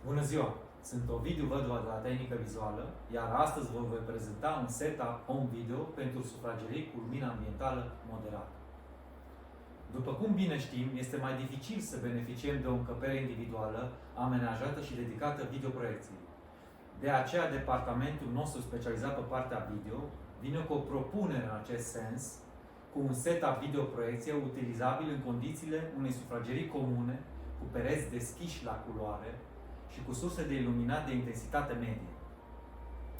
Bună ziua! Sunt Ovidiu Văduva de la Tehnică Vizuală, iar astăzi vă voi prezenta un setup home video pentru sufragerii cu lumină ambientală moderată. După cum bine știm, este mai dificil să beneficiem de o încăpere individuală, amenajată și dedicată videoproiecției. De aceea, departamentul nostru specializat pe partea video vine cu o propunere în acest sens, cu un setup videoproiecție utilizabil în condițiile unei sufragerii comune, cu pereți deschiși la culoare și cu surse de iluminat de intensitate medie.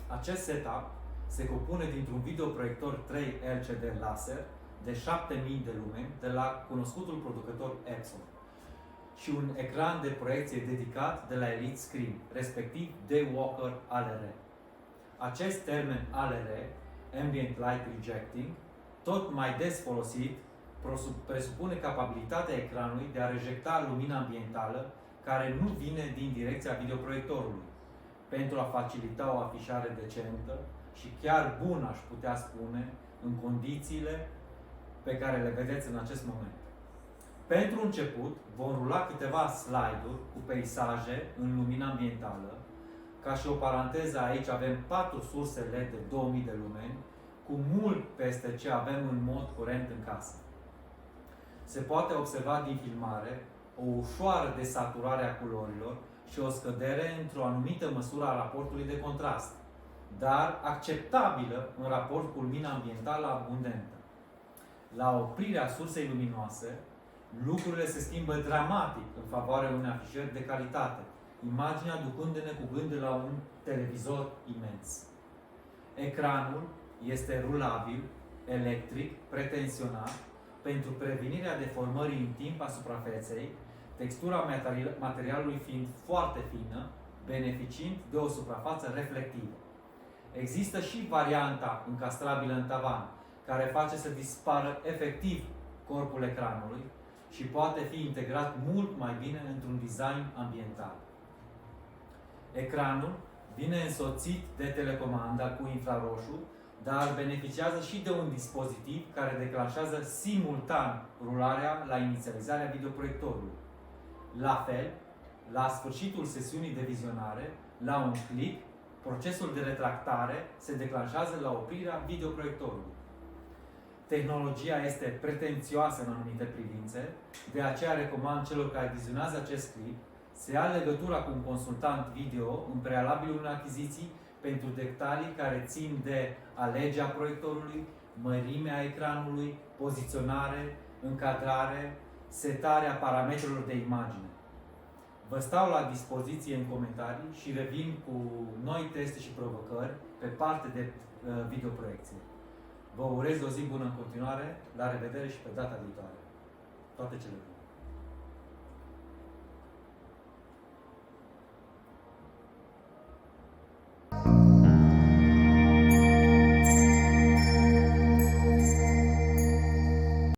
Acest setup se compune dintr-un videoproiector 3 LCD laser de 7000 de lumeni de la cunoscutul producător Epson și un ecran de proiecție dedicat de la Elite Screen, respectiv Daywalker ALR. Acest termen ALR, Ambient Light Rejecting, tot mai des folosit, presupune capabilitatea ecranului de a rejecta lumina ambientală care nu vine din direcția videoproiectorului, pentru a facilita o afișare decentă și chiar bună, aș putea spune, în condițiile pe care le vedeți în acest moment. Pentru început, vom rula câteva slide-uri cu peisaje în lumină ambientală. Ca și o paranteză, aici avem 4 surse LED de 2000 de lumeni, cu mult peste ce avem în mod curent în casă. Se poate observa din filmare o ușoară desaturare a culorilor și o scădere într-o anumită măsură a raportului de contrast, dar acceptabilă în raport cu lumina ambientală abundentă. La oprirea sursei luminoase, lucrurile se schimbă dramatic în favoarea unei afișări de calitate, imaginea ducându-ne cu gândul la un televizor imens. Ecranul este rulabil, electric, pretensionat, pentru prevenirea deformării în timp a suprafeței, textura materialului fiind foarte fină, beneficiind de o suprafață reflectivă. Există și varianta încastrabilă în tavan, care face să dispară efectiv corpul ecranului și poate fi integrat mult mai bine într-un design ambiental. Ecranul vine însoțit de telecomanda cu infraroșu, dar beneficiază și de un dispozitiv care declanșează simultan rularea la inițializarea videoproiectorului. La fel, la sfârșitul sesiunii de vizionare, la un click, procesul de retractare se declanșează la oprirea videoproiectorului. Tehnologia este pretențioasă în anumite privințe, de aceea recomand celor care vizionează acest clip să ia legătura cu un consultant video în prealabilul unei achiziții pentru detalii care țin de alegerea proiectorului, mărimea ecranului, poziționare, încadrare, setarea parametrilor de imagine. Vă stau la dispoziție în comentarii și revin cu noi teste și provocări pe parte de videoproiecție. Vă urez o zi bună în continuare, la revedere și pe data viitoare. Toate cele bune!